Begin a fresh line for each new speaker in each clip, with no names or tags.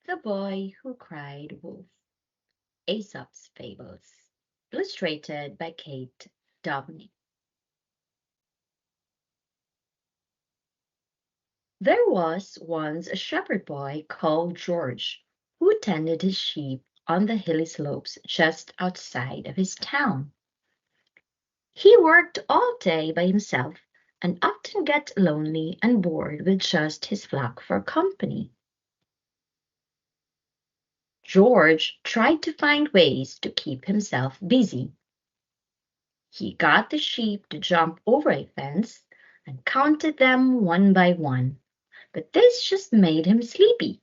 The Boy Who Cried Wolf. Aesop's Fables. Illustrated by Kate Daubney. There was once a shepherd boy called George who tended his sheep on the hilly slopes just outside of his town. He worked all day by himself and often got lonely and bored with just his flock for company. George tried to find ways to keep himself busy. He got the sheep to jump over a fence and counted them one by one, but this just made him sleepy.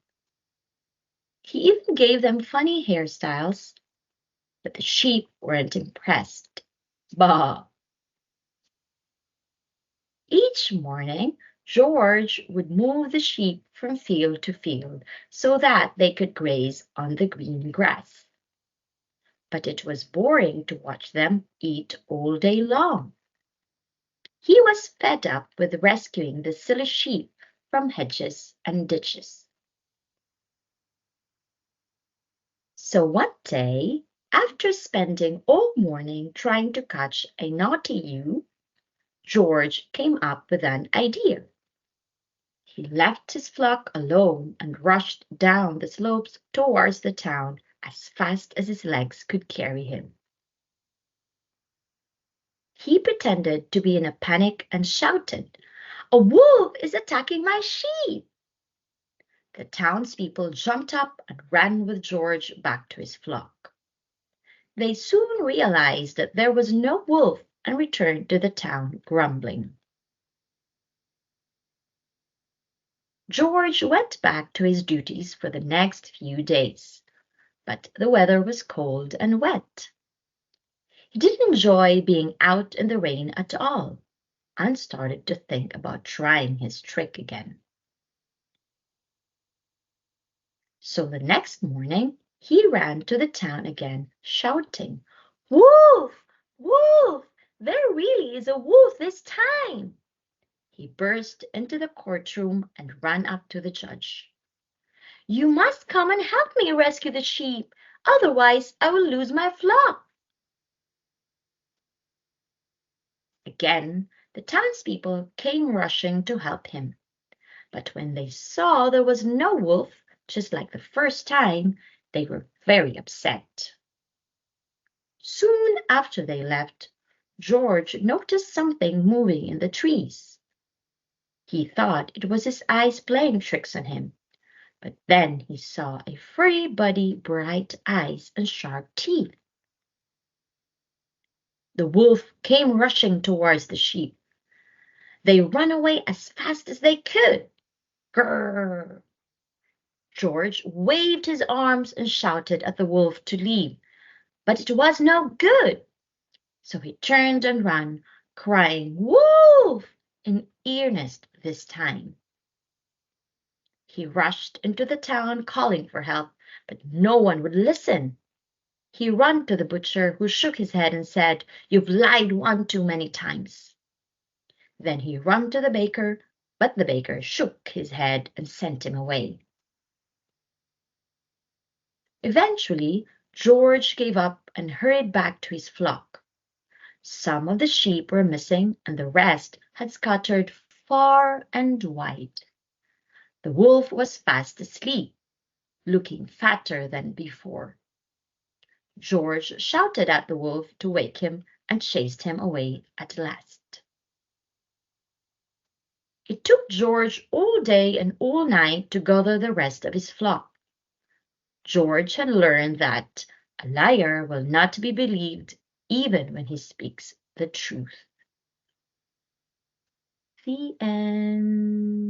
He even gave them funny hairstyles, but the sheep weren't impressed. Bah! Each morning, George would move the sheep from field to field so that they could graze on the green grass. But it was boring to watch them eat all day long. He was fed up with rescuing the silly sheep from hedges and ditches. So one day, after spending all morning trying to catch a naughty ewe, George came up with an idea. He left his flock alone and rushed down the slopes towards the town as fast as his legs could carry him. He pretended to be in a panic and shouted, "A wolf is attacking my sheep!" The townspeople jumped up and ran with George back to his flock. They soon realized that there was no wolf and returned to the town grumbling. George went back to his duties for the next few days, but the weather was cold and wet. He didn't enjoy being out in the rain at all and started to think about trying his trick again. So the next morning, he ran to the town again, shouting, "Wolf! Wolf! There really is a wolf this time!" He burst into the courtroom and ran up to the judge. "You must come and help me rescue the sheep, otherwise I will lose my flock." Again, the townspeople came rushing to help him. But when they saw there was no wolf, just like the first time, they were very upset. Soon after they left, George noticed something moving in the trees. He thought it was his eyes playing tricks on him, but then he saw a furry body, bright eyes, and sharp teeth. The wolf came rushing towards the sheep. They ran away as fast as they could. Grrr! George waved his arms and shouted at the wolf to leave, but it was no good. So he turned and ran, crying, "Wolf!" in earnest this time. He rushed into the town calling for help, but no one would listen. He ran to the butcher, who shook his head and said, "You've lied one too many times." Then he ran to the baker, but the baker shook his head and sent him away. Eventually, George gave up and hurried back to his flock. Some of the sheep were missing, and the rest had scattered far and wide. The wolf was fast asleep, looking fatter than before. George shouted at the wolf to wake him and chased him away at last. It took George all day and all night to gather the rest of his flock. George had learned that a liar will not be believed even when he speaks the truth. The end.